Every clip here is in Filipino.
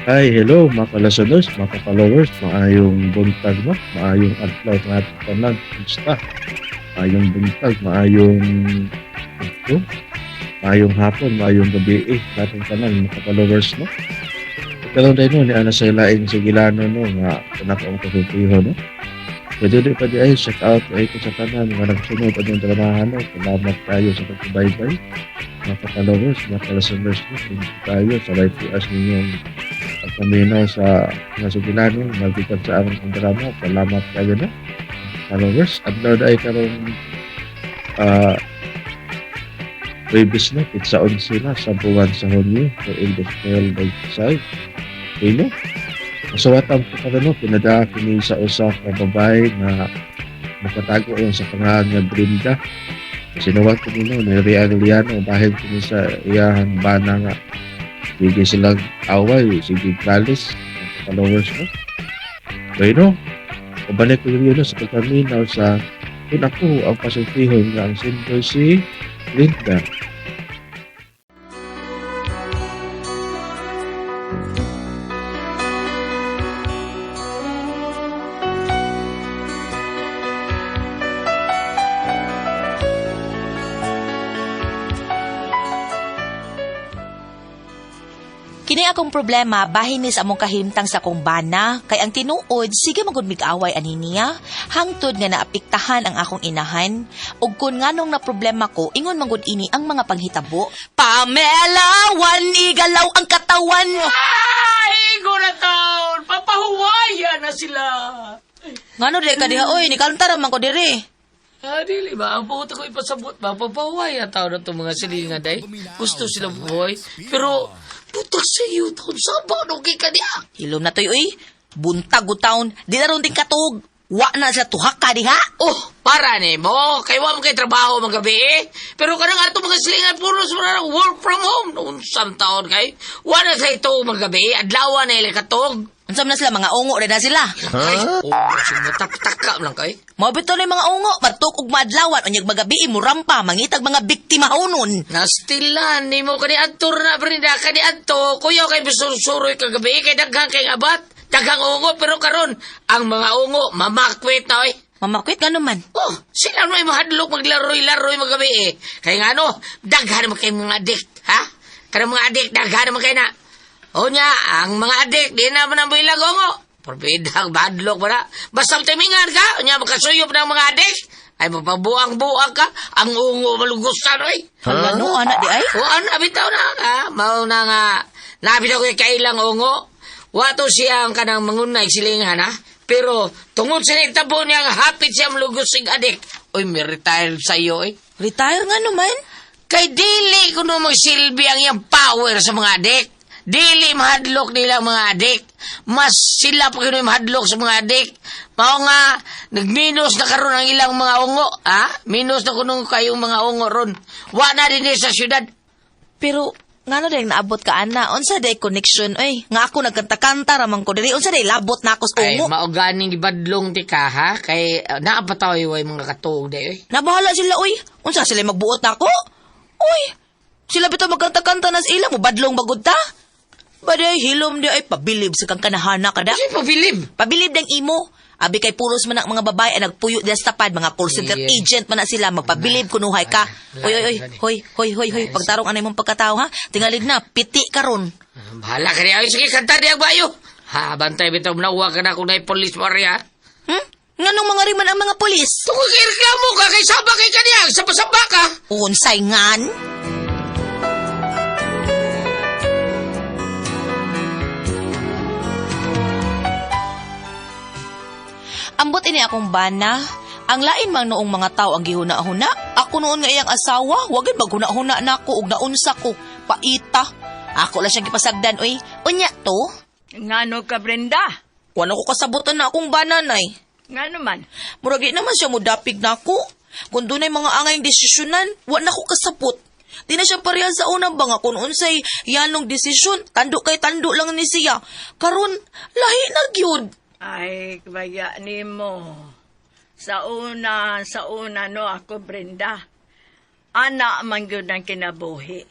Hi, hello mga kalasunod, mga ka-followers, maayong buntag mo, maayong adlaw nga tanan, kumusta? Maayong buntag, maayong ito, maayong hapon, maayong gabi, natin tanan mga ka-followers no. Karon din no ni ana sa laing sigilano no nga kanakaong kasultiho no. Pwede din pa di ay shout out ay ko sa tanan nga nagsunod ang dramahan no. Salamat tayo sa pagsubaybay. Mga ka-followers, mga kalasunod no, thank you tayo sa live as ninyong pagpaminaw sa mga sugilano, magbigat sa aming programa. Salamat kayo na. Followers, adlaw na ay karong previous na, pizza 11 na sa buwan sa Hunyo, so industrial side. Okay no? Masawatan po ka no, pinada kini sa usa ka babae na nakatago ayon sa pangalan nga Brenda. Sinuwat ko nino, ni Riano, dahil kini sa iyang bana nga sige silang away, sige kalis, followers mo. Okay no? Pabalik ko yun sa pagkaminaw sa kung ako ang pasultihon nga ang sender si Linda. Kini akong problema, bahin ni sa among kahimtang sa kong bana, kay ang tinuod, sige magud mig-away ani niya, hangtod nga naapektahan ang akong inahan, ug kun nganong na problema ko, ingon magud ini ang mga panghitabo. Pamela, igalaw ang katawan. Ay, taon! Papahuwaya na sila! Ngano di ka diha, oy, nikalanta raman ko diri. Dili ba? Ang puto ko ipasabot ba? Papahuwaya tao na itong mga silingan day. Gusto sila buhay. Pero, puto sa iyo taon. Saba, okay ka niya. Hilom na toy, oy. Buntag o taon, di na ron ting katug. Wa na sa tuhak ka diha. Oh, para ni mo. Kay wa mo kay trabaho magabi eh. Pero kanang ato mga silingan puro sa work from home. Noon sam taon kay. Wa na sa ito magabi. Adlawan na ilang katog. Unsam na sila, mga ungo rin na sila. Ay, sumutap-taka lang kay. Mabito na yung mga ungo, batok ug maadlawan, unyag magabi, murampa, mangitag mga biktima hunon. Nastilan, ni mo kani adtor na Brenda, kani adto, kuya kay bisusuroy kagabi, kay daghang kay abat, daghang ungo, pero karon ang mga ungo, mamakwit na eh. Mamakwit nga naman. Oh, sila mo ay mahadlok, maglaroy-laroy magabi eh. Kaya nga no, daghan naman kay mga adik, ha? Kanang mga adik, daghan naman kay na. O nya, ang mga adik, di naman ang bilang ungo. Porbidang badlok ba na? Basta timingan ka, o nya, makasuyop ng mga adik. Ay, mapabuang-buang ka, ang ungo malugusan, oy. Ano, anak di ay? O, ano, bitaw na nga. Mao na nga, nabitaw ko kailang ungo. Wato siyang kanang mangunay silingan, ha? Pero, tungod sa nagtabo niya, hapit siya malugusing adik. Oy, may retire sa'yo, eh. Retire nga naman. Kay dili ko no magsilbi ang iyang power sa mga adik. Dili mahadlok nila ang mga adik. Mas sila pa kino mahadlok sa mga adik. Mao nga, nagminus na karon ang ilang mga ungo, ha? Minus na kunong kayong mga ungo ron. Wa na din sa syudad. Pero, ngano din naabot ka, ana? Unsa day connection, oy? Nga ako nagkanta-kanta raman ko diri. Unsa day labot na ako sa Ay, ungo? mauganing gibadlong ti ka, ha? Kay, naapataw yung mga katuog day, eh. Nabahala sila, oy. Unsa sila magbuot na ako? Oy, sila bitaw magkanta-kanta na sa ila mo, badlong bagod ta. Baday, hilom di ay pabilib sa kang kanahana kada. Kasi pabilib. Pabilib ng imo. Abi kay puros man ang mga babae ang nagpuyo diya sa tapad, mga call center Yeah. agent man na sila, magpabilib kunuhay ka. Hoy, pagtarong anay mong pagkatao ha. Tingalig na, piti karon. Bahala ka niya. Ay, sige, kanta niya bayo. Ha, bantay bitaw, nawa ka na kung na police Maria. Nganong mga riman ang mga pulis? Tungkol reklamo ka kay Saba kay kanya. Saba-saba ka. Unsay ngan? Ambot ini akong bana. Ang lain mang noong mga tao ang gihuna-huna. Ako noon nga iyang asawa, wagin maghuna-huna na ako ug naunsa ko. Paita. Ako lang siyang gipasagdan, oy. Unya to? Ngano ka, Brenda? Wala ko kasabutan na akong bananay. Ngano man? Muragi naman siya mudapig na ako. Kung doon ay mga angayang desisyonan, wala ko kasabot. Di na siya pareha sa unang banga kung unsay yanong desisyon. Tando kay tando lang ni siya. Karon, lahi na gyud. Ay, kaya ni mo. Sa una no ako, Brenda. Ana man yun ang kinabuhi.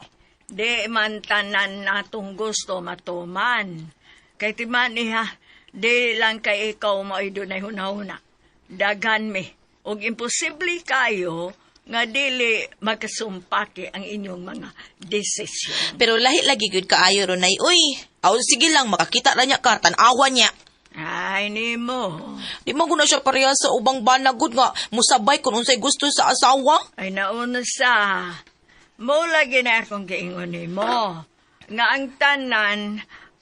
Di man tanan natong gusto matuman. Kay timani ha, di lang kay ikaw maido na hunahuna. Daghan mi, ug imposible kayo nga dili magkasumpaki ang inyong mga desisyon. Pero lahi lagi gud kaayo ronay. Uy, aw sige lang makakita ra niya ka tan-awa niya. Ay, nimo. Di man guna siya pareha sa ubang banagod nga musabay kung unsay gusto sa asawa. Ay, nauna sa. Mo lagi na akong giingon nimo. Nga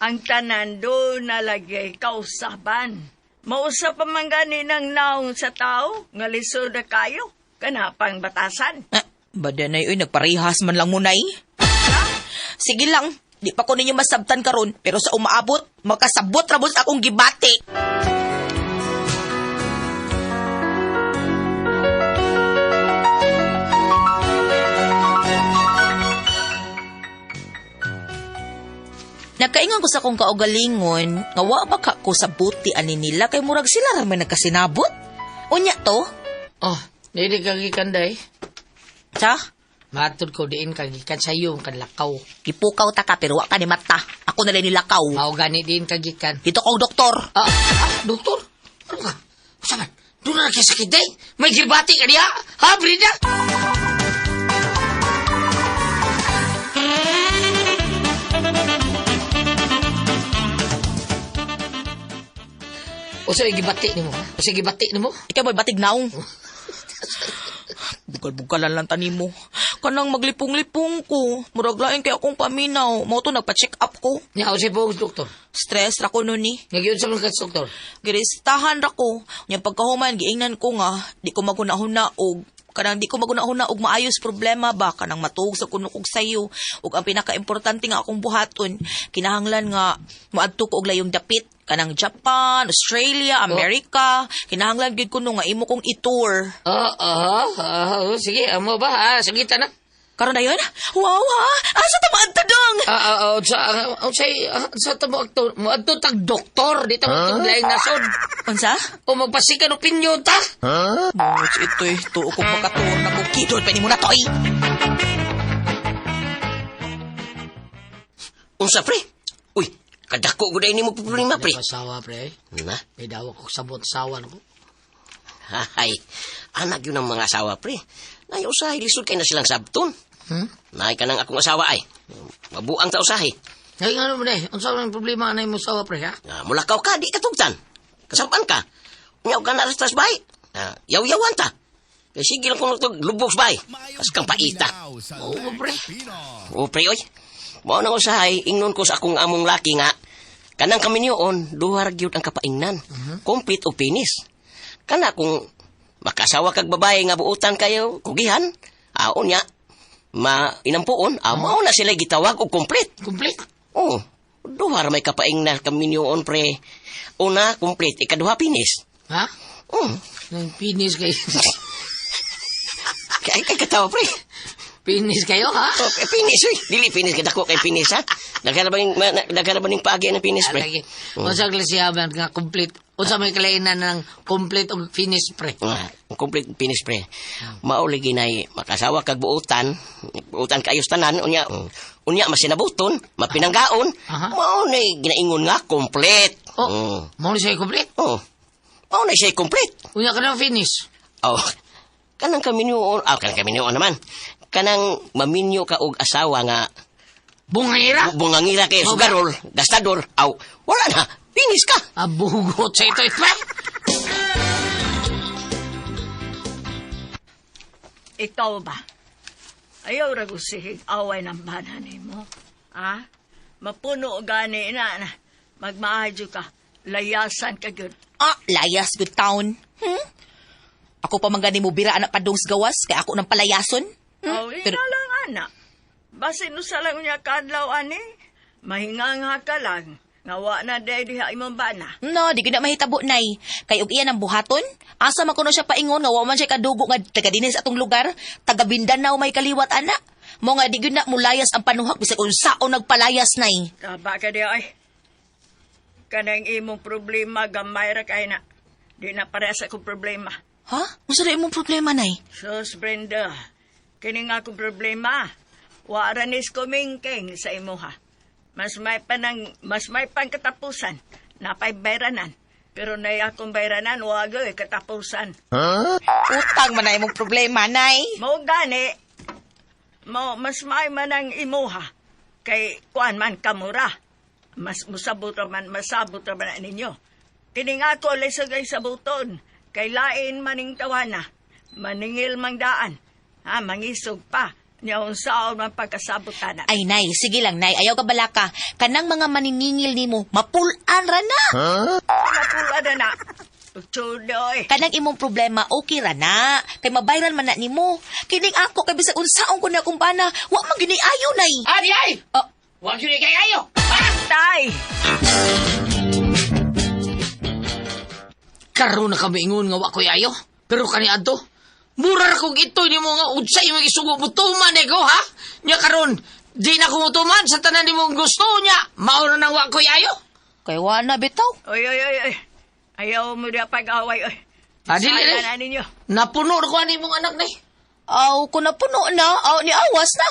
ang tanan do nalagay kausaban. Mausa pa man gani ng naong sa tao, nga lisod na kayo, kanapang batasan. Badanay, uy, nagparehas man lang munay. Sige lang, di pa ko ninyo masabtan karon, pero sa umaabot, makasabot rabos akong gibati. Nagkaingan ko sa kong kaugalingon, nga wa ba ka ko sa buti ani nila, kay murag sila raman nagkasinabot. Unya to? Oh, dili kagikan day. Sa? Matod ko diin kagikan sa iyo kan lakaw. Kipukaw ta ka, pero wa ka ni mata. Ako na rin nilakaw. Mao gani diin kagikan. Dito kong doktor. Doktor? Ano ka? Saman, doon na nakisakit day. May gibati ka niya? Ha, Brenda? O sa gibati ni mo? O sa gibati ni mo? Ikaw mo'y batig naong. Bugal-bugalan lang tani mo. Kanang maglipong-lipong ko. Murag laing kaya akong paminaw. Mo to nagpa-check up ko. Nya, o sa pong doktor? Stress ra ko nun ni. Nagyon sa mga doktor? Giristahan ra ko. Yung pagkahuman, giingnan ko nga, di ko magunahuna og kanang di ko magunahuna og maayos problema ba kanang matuog sa kuno kog sayo ug ang pinaka-importante nga akong buhaton kinahanglan nga moadto ko og layong dapit kanang Japan, Australia, America. Kinahanglan gid kuno nga imo kong i-tour. Sige, amo ba? Sige, na. Karon dayon? Wow ha! Asa ta maadtadong? Sa tamo akto, mo adto tag doktor dito mo laing nasod. Unsa? O magpasikan opinyon ta. Much ito'y tuo kong makatuon na kong kidol pa ni mo na to'y. Unsa pre? Uy, kadako guday nimo problema pre. Pasawa pre. Na, May dawa ko sabot sawan ko. hay. Anak yun ang mga asawa pre. Nay usahay lisod kay na silang sabton. Nay kanang akong asawa ay. Mabuang ta usahay. Ay ano mo day? Unsa man problema anay mo sawa pre ha? Mulakaw ka di katugtan. Kasampan ka. Unyaw ka na rastas bay. Yaw-yawan ta. Kay sige lang kung lubog bay. Kas kang paita. Oo pre. O pre oy. Mao nang usahay ingnon ko sa akong among laki nga kanang kami niyoon duha ra gyud ang kapaingnan. Complete o finish. Kana kung makasawa kag babae nga buutan kayo kugihan, unya inampuon, mao na sila gitawag og complete. Complete. Oh, duha ra may kapaingnan kami niyoon pre. Una complete, ikaduha finish. Ha? Nang finish kayo. Kay katawa pre. Finish kayo ha? Okay, finish oy. Dili finish kada ko kay finish ha. Nagkara ba ning paagi ng finish pre? Lagi. Unsa glasiyaban nga complete? Unsa may kalainan ng complete o finish pre? Complete finish pre. Mao lagi nay makasawa kag buutan kaayos tanan unya masinabuton, mapinanggaon. Mao nay ginaingon nga complete. Mao ni siya complete? Mao nay siya complete. Unya ka na finish. Kanang kami naman. Kanang maminyo ka og asawa nga Bungangira? bungangira kay sugarol, gastador, wala na, finish ka. Abugot sa ito pre. Ikaw ba? Ayaw ra gusihig away ng bananay mo. Ha? Mapuno gani na. Magmaadyo ka. Layasan ka gyud. Layas good town. Ako pa mangani mo bira anak padong sa gawas, kaya ako nang palayason. Pero lang anak. Basin no sa lang niya kadlaw ani. Mahingang ka lang. Ngawa na day diha imong bana. No, di ko na mahitabo, nay. Kay og iyan ang buhaton. Asa man kuno siya paingon, nga wa man siya kadugo nga taga dinis atong lugar. Taga Mindanao may kaliwat, ana. Mo nga di gyud na mulayas ang panuhak, bisag unsaon nagpalayas, nay. Taba ka di ay. Kanang imong problema gamay ra kay na. Di na parehas akong problema. Ha? Unsa na imong problema, nay? Sus, Brenda. Kini nga akong problema. Wa ra nis kumingking sa imo ha. Mas may pangkatapusan. Napay bayranan. Pero na akong bayranan, wag katapusan. Utang man na imong problema, nay. Mao gani, mas may man ang imuha. Kay kuan man kamura. Mas masabot man na ninyo. Kining ako lisagay sa buton. Kay lain maning tawana. Maningil mang daan. Mangisog pa. Niya unsaon man pagkasabutanan. Ay, nay, sige lang, nay. Ayaw ka balaka. Kanang mga maniningil nimo, mapulan ra na. Mapula na. Pagtsudoy. Kanang imong problema, okay ra na. Kay mabayran man na nimo. Kining ako, kay bisag unsaon ko na akong bana, wa man gini ayo, nay. Adi ay! Oh, Huwag yun kay ayo! Tay! Karoon na kami ingon nga wa ko'y ayo. Pero kani adto, mura ra kong ito ni mo nga udsay mo isugo mo tuman ko, ha? Nya karon, di na ko mutuman sa tanan ni mong gusto niya. Mauna nang wa ko'y ayo. kay wa na bitaw. Oy. Ayaw mo na pag-away, oy. Dili Sayang na. na ninyo. Napuno na ko ani mong anak na. Aw, kung napuno na, ni awas na.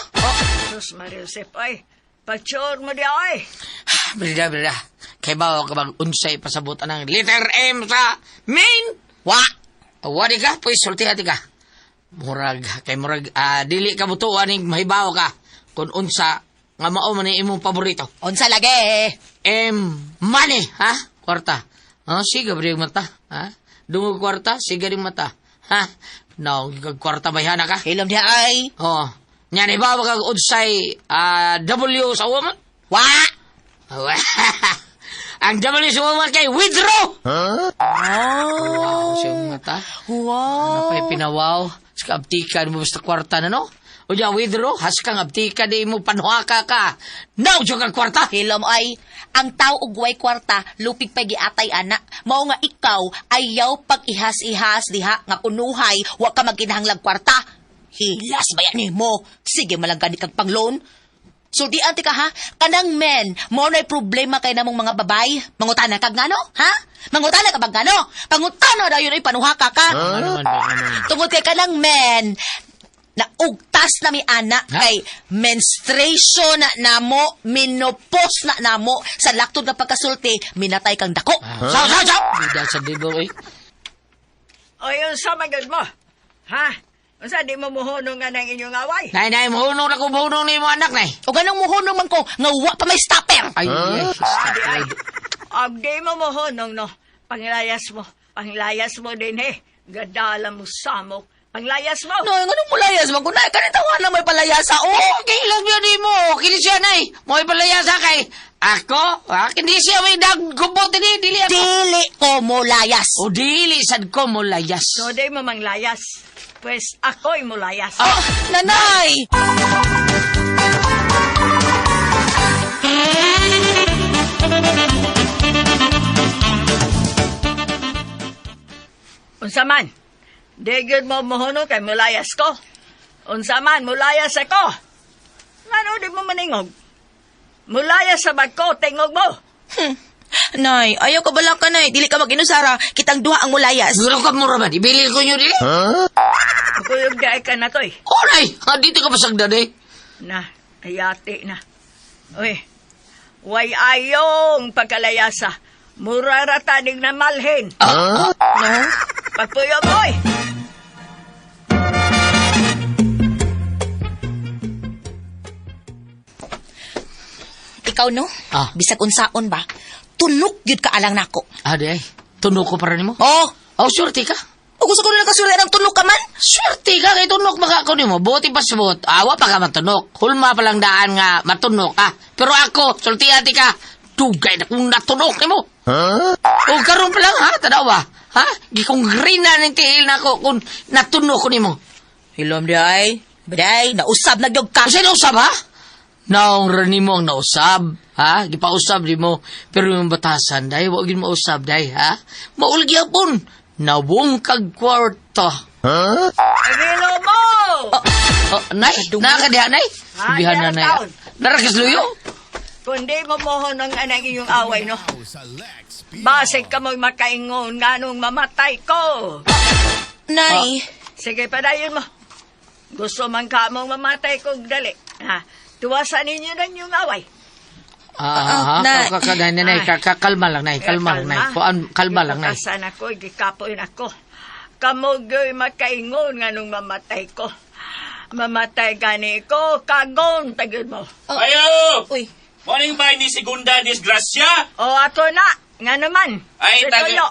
Sus, Mariusep, oy. Pagtsur mo di, oy. Brida. Kay bawa ka bang unsay pasabot ang letter M sa main? Wa! Wadi ka, pues sultihati ka. Murag, dili ka mutuan ning mahibaw ka. Kung unsa, nga mao man imong paborito. Unsa lagi? Money, ha? Kwarta. Sige, beri mata. Ha? Dungo kwarta, sige rin mata. Ha? No, kwarta bayhana ka. Hilom di ay. Nya ni bawa ka unsay W sa woman? Wa! Ang W sa woman kay withdraw. Oh. Siya mata. Wow. Napay pinawaw. Sa abtika mo basta kwarta na, no? O diya, withdraw, has kang abtika di mo panuhaka ka. Now, diyo kang kwarta. Hilom ay, ang tao ugway kwarta, lupig pag giatay anak. Mao nga ikaw, ayaw pag ihas-ihas diha nga kunuhay, wa ka magkinahanglag kwarta. Hilas ba yan mo? Sige malagani kag pang-loan. So di anti ka ha? Kanang men, mo na'y problema kay namong mga babay. Mangutana kag ngano? Ha? Mangutana ka bang ngano? Pangutana na yun ay panuhaka ka. Ano naman. Tungod kay kanang men, na ugtas na mi anak kay menstruation na namo, menopause na namo, sa laktod nga pagkasulti, minatay kang dako. Saw! Bida sa dibo, eh. Oy, unsa magad mo? Ha? Unsa di mo muhunong nga ng inyong away? Nay, mahunong na ko mahunong ni mo anak, nay. O ganang muhunong man ko, nga wa pa may stopper. Ay, Ay. Ag di mo muhunong, no? Panglayas mo din, he. Gadala mo samok. Panglayas mo. No, nga nung mulayas man ko na, kanitawa na may palayasa, Okay lang yun ni mo. Kini siya, nay. Mo ipalaya sa kay. Ako? Hindi siya may nagkubot ni. Dili ako. Dili ko mulayas. O dili sad ko mo layas. So, di mo manglayas. Pues, ako'y mulayas. Nanay! Unsa man? Di gyud mo muhunong kay mulayas ko. Unsa man, mulayas ako. Ngano di mo maningog? Mulayas sa bag ko, tingog mo. Nay, ayaw ka bala ka, nay. Dili ka mag-inusara. Kitang duha ang mulayas. Duro ka mo raman. Ibili ko nyo dili. Kuyog di ka na to, eh. Oh, nay. Dito ka pasagdan, eh. Na, ayati na. Uy, way ayong pagkalayasa. Muraratanig na malhin. No? Pagpuyo mo, eh. Ikaw, no? Bisag unsaon ba? Tunok yun ka alang nako. Ade, ay. Tunok ko para ni mo. Oh, Surti ka. o gusto ko na nakasuli ng tunok ka man. Surti ka kay tunok maka ko ni mo. Buti pa sabot. Awa pa ka matunok. Hulma pa lang daan nga matunok ka. Pero ako, sulti ati ka. Dugay na kung natunok ni mo. O karon pa lang, ha? Tadawa. Ha? Gikong green na ng tiil na ako kung natunok ko ni mo. Hilom di ay. Baday, nausab na gyud ka. Kasi nausab, ha? Naong rani mo ang nausab, ha? Gipausab di mo. Pero yung batasan, dahi, wag yun mausab, dahi, ha? Maulgi apon. Nawong kag kwarta. Agilo mo! Nay, nakakadiha, nay. Sabihan na, nay. taon. Narakas luyo. Kundi mo mohon ng anang iyong away, no? Basig ka mo'y makaingon nga nung mamatay ko. Nay, Sige, padayon mo. Gusto man ka mong mamatay ko dali. Ha? Tuwasan ninyo na yung away. Kalma lang, nay. Kalma lang, nay. Kalma lang, nay. Gikasan ako, gikapoin ako. Kamugoy makaingon nga nung mamatay ko. Mamatay gani ko, kagon, tagin mo. Ayo! Uy. Morning ba ni Segunda Disgrasya? O ako na, nga naman. Ay, Si Toyo.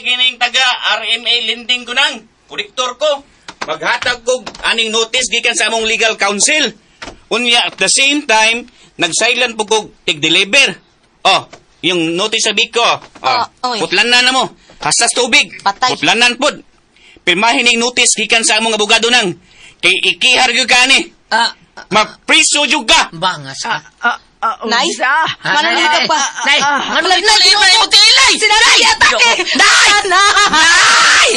kining taga RMA Lending ko nang. Kolektor ko. Maghatag ko aning notice gikan sa among legal counsel. Unya, at the same time, nag-silent po ko tig-deliver. Oh, yung notice sa biko. Oy. Putlanan na mo. Hasas tubig. Patay. Putlanan po. Pirmahin yung notice gikan sa among abogado nang. Kay ikihar yung ka ni. Mapriso yung ka. Bangas. Nay? Unsa? Manali ka pa. Nay! Manali ka pa yung utilay! Sinanay, atake! Nay! Nay!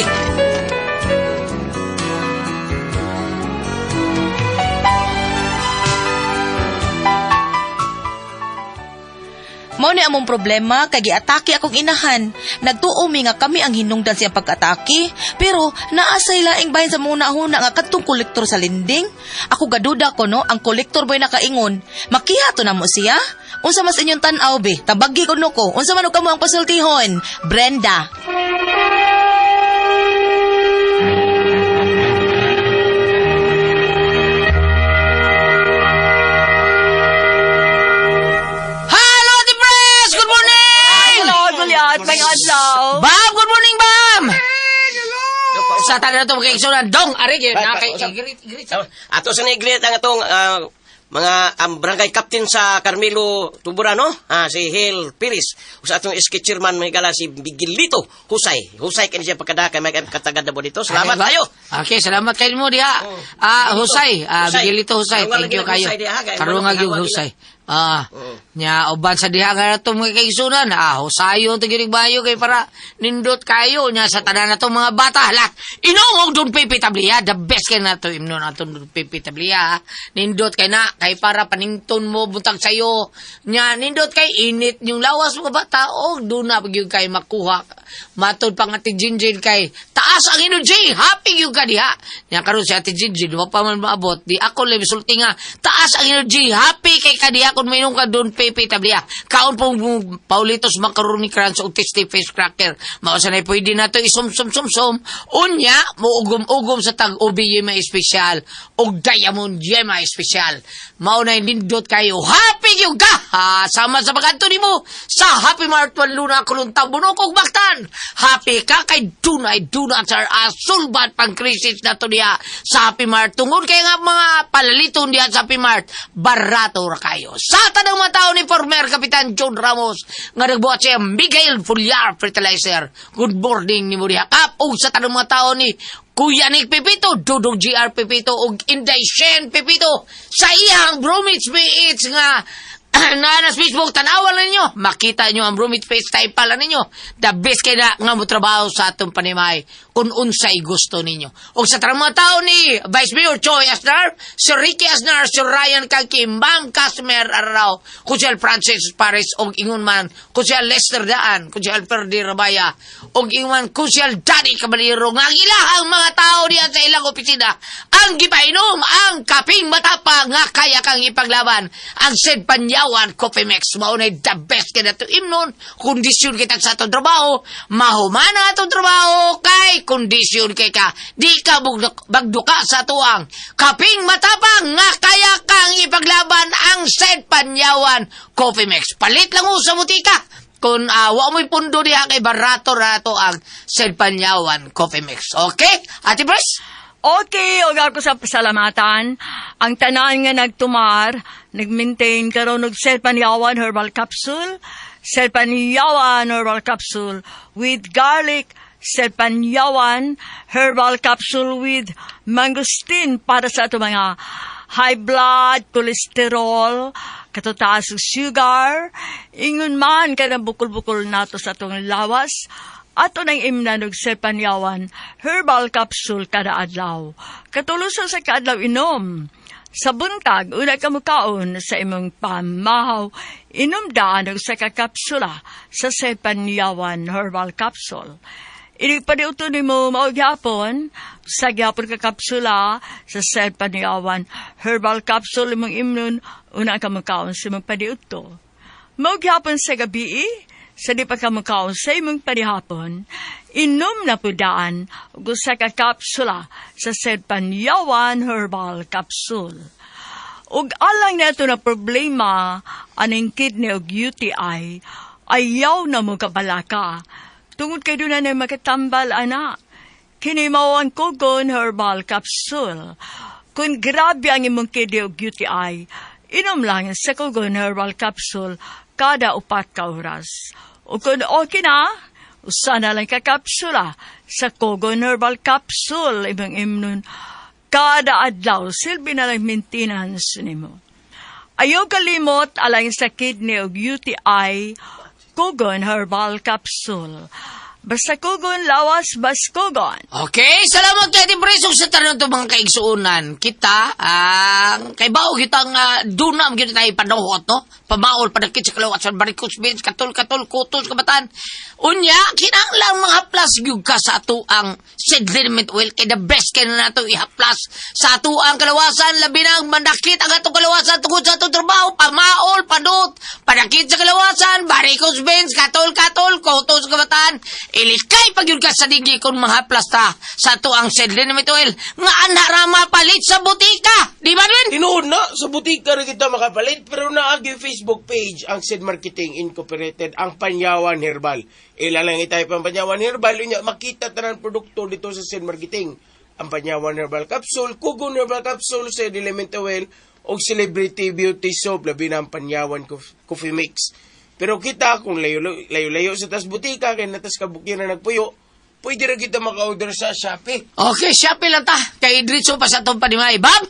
Mao ni among problema kay giatake akong inahan. Nagtuomi nga kami ang hinungdan siyang pag-atake, pero naasay laing bahin sa muna huna nga kadtong kolektor sa linding. Ako gaduda ko no, ang kolektor boy nakaingon. Makihato na mo siya. Unsa mas inyong tan-aw be? Tabagi ko no ko. Unsa man og kamo ang pasultihon? Brenda. Hello, Ate Pres! Good morning! Hello, Gulyat, may adlaw. Bam! Good morning, Bam! Sa taga na ito, magkaiksunan. Dong! Ari, girit. Ato sa niglit ang atong barangay captain sa Carmelo Tuburano, si Hil Piris. Sa atong SK chairman may gala si Miguelito Husay. Husay kani siya pagkadakay may katagad na mo dito. Salamat kayo. Okay, salamat kayo mo diha. Husay, Miguelito Husay. Thank you kayo. Karunga yung Husay. Nya uban sa diha nga nato mga kaigsunan. Husayo to ginig bayo kay para nindot kayo nya sa tanan nato mga bata. Hala, inong don Pepe Tablia, the best kay nato imnon aton don Pepe Tablia. Nindot kay na kay para panington mo buntag sayo. Nya nindot kay init yung lawas mga bata og do na gyud kay makuha. Matod pa nga ti Jinjin kay taas ang energy, happy yung ka diha. Nya karon si Ate Jinjin, wa pa man maabot. Di ako lang sulti nga taas ang energy, happy kay kadiha kung mayroon ka doon Pepe Tablia. Kaon pong Paulitos Macaroni Crunch o Tasty Face Cracker. Mausanay pwede na to isum-sum-sum-sum. Unya, muugom-ugom sa tag-ubi yema espesyal o diamond yema espesyal. Maunay lindot kayo. Happy yung ka! Sama sa pagkanto ni mo sa Happy Mart 1 Luna Kuluntang Bunokog Baktan. Happy ka kay Dunay Dunatsar Sulbat pang krisis na to niya sa Happy Mart. Tungod kay nga mga palaliton diyan sa Happy Mart, barato ra kayo. Sa tanang mga tao ni former Kapitan John Ramos nga nagbuhat siya Miguel Fullar Fertilizer. Good morning ni Muriha Kap. O sa tanang mga tao ni Kuya Nick Pepito, Dudong GR Pepito, o Inday Shen Pepito, sa iyang Bromage BH nga na Facebook, tanawan na ninyo. Makita nyo ang Bromage Face type pala ninyo. The best kaya na nga mo trabaho sa atong panimay kung unsay gusto ninyo. O sa tarang mga tao ni Vice Mayor Choi Asnar, si Ricky Asnar, si Ryan Kalkim, Ma'am Casmer Arrao, Kusyal Francis Paris, o ingon man, Kusyal Lester Daan, Kusyal Ferdi Rabaya, o ingon man, Kusyal Daddy Cabalero, nga ilahang mga tao diyan sa ilang opisina, ang gipainom, ang kaping matapa, nga kaya kang ipaglaban, ang Sed Panyawan, Coffee Mix, maunay the best kaya ito imnon, kondisyon kita sa atong trabaho, mahumana atong trabaho, kay kondisyon kay ka, di ka bagduka sa tuang, kaping matapang, nga kaya kang ipaglaban, ang Sed Panyawan, Coffee Mix, palit lang sa butika, kung wa mo'y pundo diha kay barato rato ang Sed Panyawan Coffee Mix. Okay? Ate Bres? Okay, og ako sa pasalamatan. Ang tanan nga nagtumar, nag-maintain karon og Sed Panyawan Herbal Capsule, Sed Panyawan Herbal Capsule with garlic, Sed Panyawan Herbal Capsule with mangosteen para sa ato mga high blood, cholesterol, katutaas og sugar, ingon man kada bukol-bukol nato sa atong lawas. Ato nang imnanog Sed Panyawan Herbal Capsule kada adlaw. Katuluso sa kaadlaw inom. Sa buntag, una ka mukaon sa imong pamahaw, inom daan og sa kakapsula sa Sed Panyawan Herbal Capsule. Inigpadiuto ni mo maugyapon sa gyapon ka kapsula sa Sed Panyawan Herbal Capsule imong imnon una ka mukaon sa imong padiuto. Maghapon sa gabi, sa di pa ka makaon sa imong panihapon, inom na pudaan ug usa ka kapsula sa said Panyawan Herbal Capsule. Ug alang na ito na problema aning kidney ug UTI, ayaw na mo kabalaka. Tungod kay doon na makatambal, ana. Kini mao ang Kogon Herbal Capsule. Kung grabe ang imong kidney ug UTI, inom lang sa Kogon Herbal Capsule kada 4 ka oras. O kung okay na, usa na lang ka kapsula sa Kogon Herbal Capsule imong imnon kada adlaw silbi na lang maintenance nimo. Ayaw kalimot alang sa kidney ug UTI, Kogon Herbal Capsule. Basta Kogon, lawas, bas Kogon. Okay, salamat kay Ate Pres. Sa tanong to mga kaigsuunan, kita, kay bao kitang dunam kita tayo panahot, no? Pamaol, padakit sa kalawat, sa barikos, bins, katol, kutos, kabatan. Unya, kinanglang mga haplas gyud ka sa ato ang seed liniment oil, kay the best kay na nato ihaplas sa ato ang kalawasan, labi ng mandakit ang atong kalawasan tungkol sa atong trabaho, pamaol, padot, padakit sa kalawasan, barikos, bins, katol, kutos, kabatan. Ilikay pag yun ka sa digi kung mahaplas ta sa ato ang seed liniment oil, nga anarama palit sa butika. Di ba rin? Tinuod na, sa butika rin kita makapalit, pero naagi yung Facebook page, ang Seed Marketing Incorporated, ang Panyawan Herbal. Ilalang itay pang Panyawan Herbal, yun makita tanan produkto dito sa Seed Marketing. Ang Panyawan Herbal Capsule, Kogon Herbal Capsule, Seed Element Oil, o Celebrity Beauty Soap, labi na ang Panyawan Coffee Mix. Pero kita, kung layo-layo sa tas butika, kaya natas kabukyan na nagpuyo, pwede rin kita maka-order sa Shopee. Okay, Shopee lang ta. Kay Idritso pa sa itong panimay. Bam!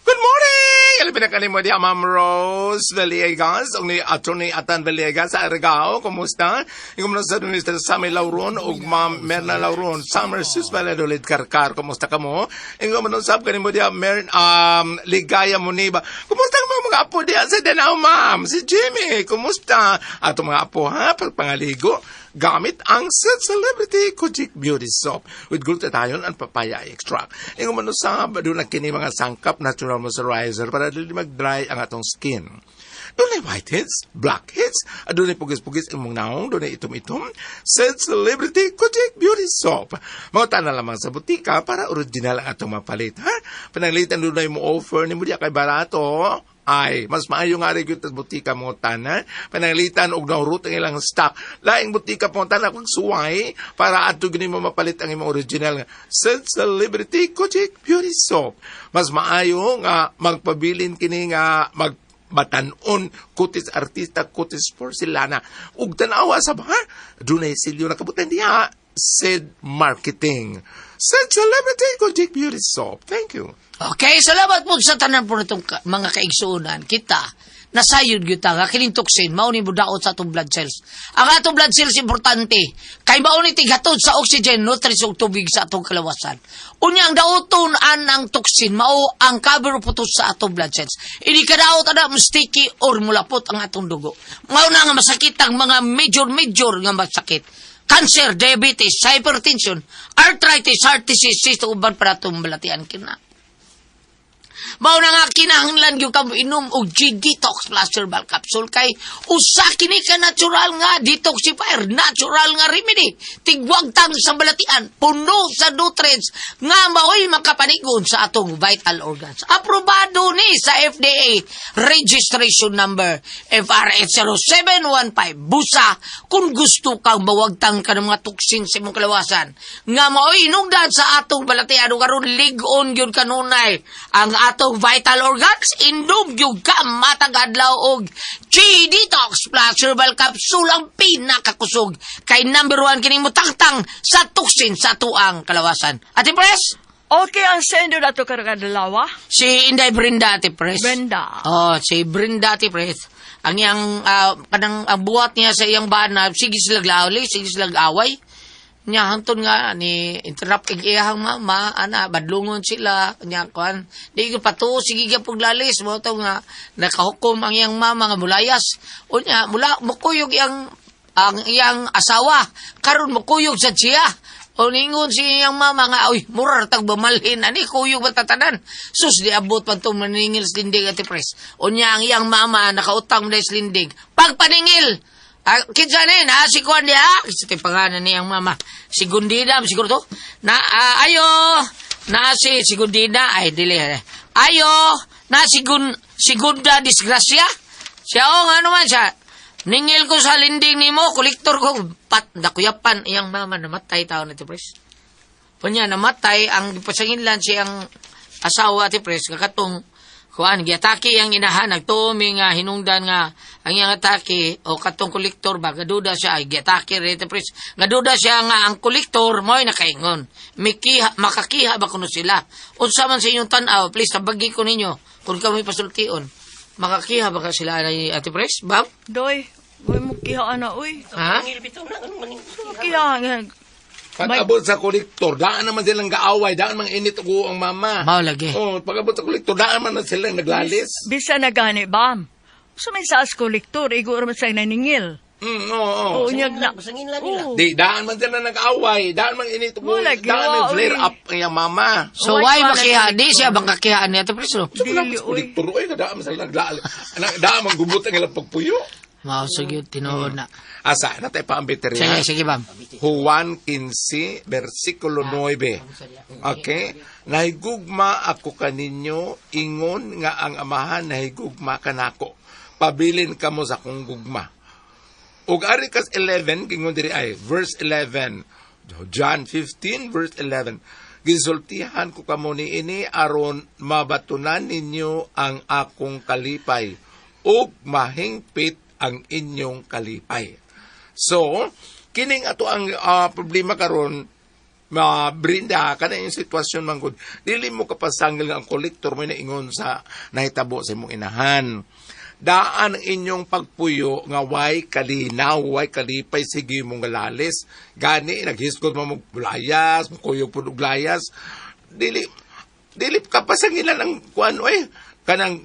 Good morning! Alam pinakalimod niya, Ma'am Rose Villegas, o ni Atty. Atan Villegas sa Aragao. Kumusta? Ikaw muna sa Mr. Sammy Lauron o Ma'am Merna Lauron. Summer Sus Valedolid Karkar. Kumusta ka mo? Ikaw muna sa kanimo niya, Ligaya Muniba. Kumusta ka mga apo diya sa Danao, Ma'am? Si Jimmy, kumusta? Ato mga apo, ha? Pagpangaligo. Gamit ang Celebrity Kojic Beauty Soap with glutathione and papaya extract. Yung manusab, doon ang kini mga sangkap natural moisturizer para dili mag-dry ang atong skin. Doon ay whiteheads, blackheads, at doon ay pugis-pugis imong naong, doon ay itom-itom, Celebrity Kojic Beauty Soap. Mauta na lamang sa butika para original ang atong mapalit, ha? Pananglitan doon ay mo offer ni mo diya kay barato, ay, mas maayo nga rin yung butika mo tanan. Pananglitan og naurut ang ilang stock. Laing butika mo tanan kung suway para ato gini mo mapalit ang imong original nga Celebrity Kojic Beauty Soap. Mas maayo nga magpabilin kini nga batanon kutis artista kutis porcelana. Ug tanawa sa ba? Dunay silyo nakabutan diha. Seed Marketing. Seed Celebrity Kojic Beauty Soap. Thank you. Okay, salamat po sa tanan po nitong mga kaigsuunan. Kita, nasayod kita nga kining toxin, mauni mo daot sa atong blood cells. Ang atong blood cells importante, kay mauni tighatod sa oxygen, nutrients ug tubig sa atong kalawasan. Unya ang daoton ang toxin, mao ang cover putos sa atong blood cells. Ini kadaot ana sticky or mulapot ang atong dugo. Mao na nga masakit ang mga major nga masakit. Cancer, diabetes, hypertension, arthritis, heart disease, ito uban para itong balatian kina. Mao na nga kinahanglan yung kamo inom og G-Detox Plus Herbal Capsule kay usa kini ka natural nga detoxifier, natural nga remedy. Tigwagtang sa balatian, puno sa nutrients nga mao'y makapanigon sa atong vital organs. Aprobado ni sa FDA registration number FRS 0715. Busa kung gusto kang mawagtang ka ng mga toxin sa imong kalawasan nga mao'y inungdan sa atong balatian ug karon lig-on gyud kanunay ang atong vital organs, inom yung ka matag adlaw og G-Detox Plus Herbal Capsule ang pinakakusog kay number 1 kining mutangtang sa toxin sa tuang kalawasan. Ate Pres? Okay, ang sendo na to karagdalawa. Si Inday Brenda, Ate Pres. Brenda. Oh, si Brenda, Ate Pres. Ang iyang, kanang ang buhat niya sa iyang bana, sige silang lawli, sige silang away. Nya hantun nga ni interrupt ig iyang mama ana badlungon sila nya kuan di ko pato sige gyud puglalis mo to nga nakahukom ang iyang mama nga mulayas unya mula mukuyog iyang ang iyang asawa. Karon mo kuyog sa siya. O ningon si iyang mama nga, uy, murar tag bamalhin, ani, kuyog matatanan. Sus, di abot pa itong maningil slindig at pres. O niya ang iyang mama, nakautang na slindig. Pagpaningil! Kinsa ni, si Kwan niya, isa kay pangalan niyang mama. Si Gundina, siguro to? Ayo, si Gundina, ay, dili, ayo, si Gunda disgrasya. Siya, ano man siya, ningil ko sa linding ni mo, kolektor ko, nakuyapan, iyang mama, namatay tao na pres. Punya, namatay, ang pasanginlan siyang asawa, pres, kakatong, kuan, giatake ang inahan, nagtumi nga, hinungdan nga, ang iyang atake, o katong kolektor ba, gaduda siya, ay giatake rin, pres, gaduda siya nga, ang kolektor, mo'y nakaingon, makakiha ba kuno sila, unsa man sa inyong tanaw, please, tabagi ko ninyo, kung kami pasultion, makakiha ba ka sila, ate pres, bam? Doy, uy mo kiha na, uy. Ha? Kiha, Pag-abot sa kolektor, daan naman silang gaaway, daan mang init ugo ang mama. Mao lagi. Oh, pag-abot sa kolektor, daan man na silang naglalis. bisa na gani, bam. So may saas kolektor, iguro man sa naningil. Oo. Oo, nyag na. Pasanginlan nila. Oo. Di, daan man sila nag-away, daan man init ugo, Wala, daan giwa, man flare uy. up ang iyang mama. So, Why why pa makiha? nag- Di siya bang kakihaan niya, ate pres, no? So, Dili, sa kolektor, oy, daan man sila naglalis. Daan man gubot ang ilang pagpuyo. Mao, sige, tinuod na. Asa, natay pa ang Sige, veterya. sige, bam. Juan 15, versikulo 9. Okay? Nahigugma ako kaninyo, ingon nga ang amahan nahigugma kanako. Pabilin kamo sa kong gugma. Ug ari kas 11, gingon diri ay, verse 11. John 15, verse 11. Gisultihan ko kamo ni ini aron mabatunan ninyo ang akong kalipay ug mahingpit ang inyong kalipay. So, kining ato ang problema karon, Brinda, kana yung sitwasyon manggod, dili mo kapasangil nga ang kolektor mo na ingon sa nahitabo sa imong inahan. Daan ang inyong pagpuyo nga way kalinaw, way kalipay, sige mong galalis. Gani, naghisgot mo mong layas, kuyog po layas. Dili kapasangilan ang kuan, kanang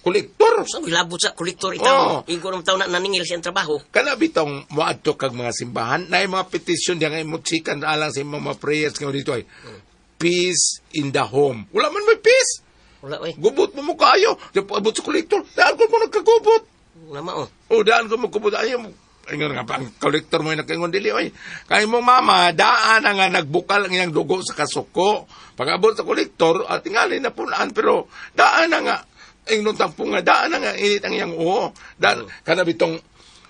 kolektor. So, gilabot sa kolektor Oo. itaw. Igo ng taon na naningil siyang trabaho. Kana bitong moadto kag mga simbahan na mga petisyon diyan nga imutsikan alang sa mga prayers nga dito ay peace in the home. Wala man may peace. Wala, oy. Gubot mo kayo. Di pa abot sa kolektor. Daan ko mo nagkagubot. Wala mao. O daan ko mo kubot. Ayaw mo. Ayun nga pa, ang kolektor mo yung nagkaingon dili. Oy. Kaya mo mama, daan na nga nagbukal ang iyang dugo sa kasuko. Pag abot sa kolektor, tingali na punaan. Pero daan na nga. Ingnon tampo nga, daan na nga, init ang iyang uho. Daan, kana bitong,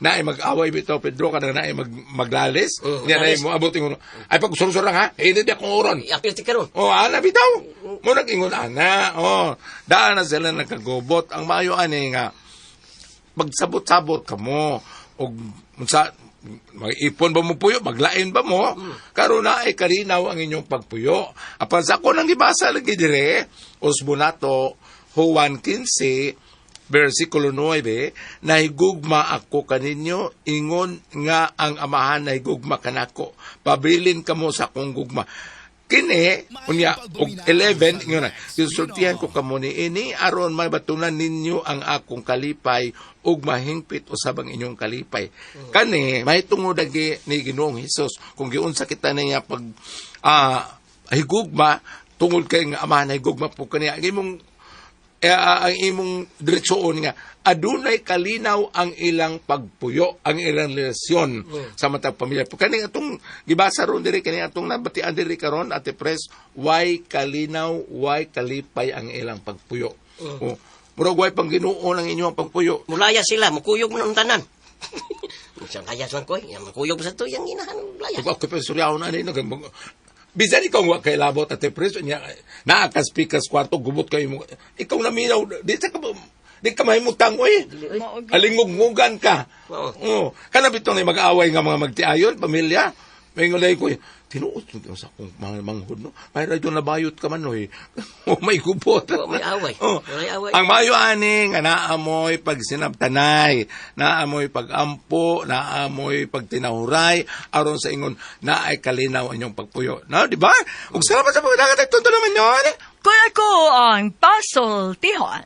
naay mag-away bito, Pedro, kana naay maglalis. Niya naay mo abot ingon, ay pag surusur lang ha, init akong oron. I-appeal ti karon. Ana bitaw. Mo nag-ingon ana. Daan na sila nagkagubot. Ang maayo ani nga, magsabot-sabot ka mo. O, sa, mag-ipon ba mo puyo? Maglain ba mo? Karon na ay karinaw ang inyong pagpuyo. Apan sa ako nang gibasa lagi dire, Osbonato, Juan 15, versikulo 9, nahigugma ako kaninyo, ingon nga ang amahan nahigugma kanako. Pabilin kamo sa akong gugma. Kini, unya, og 11, ingon na, susultihan ko kamo ni ini, aron mabatunan ninyo ang akong kalipay, ug mahingpit usab ang inyong kalipay. Kani, may tungod lagi ni Ginoong Hesus, kung giunsa kita niya pag higugma, tungod kay nga amahan nahigugma po kaniya, ang imong diretsoon nga adunay kalinaw ang ilang pagpuyo, ang ilang relasyon sa matag pamilya. Kani atong gibasa ron diri, kani atong nabatian diri karon ate pres, way kalinaw, way kalipay ang ilang pagpuyo. Murag way pang Ginoo ang inyong pagpuyo. Mulaya sila, mukuyog mo ng tanan. Siyang layas man ko, mukuyog mo sa to, yung inahan, layas. Ako pa suryaw na ni bisan ikaw wa kay labot at preso niya naakas pikas kwarto gubot kayo mo ikaw na minaw di ka mahimutang alingog-ngugan ka. Kana bitong mag-aaway nga mga magtiayon pamilya may ngulay ko tinuot sa akong mga manghod no may radyo na bayot ka man may gubot May away. May away. ang mayo ani nga naamoy pag sinabtanay, naamoy pag-ampo, naamoy pagtinahuray aron sa ingon naay kalinaw anyong pagpuyo. No, di ba? Ug salamat sa pagdagat tunto naman yon. Kung ako ang Pasol Tihon.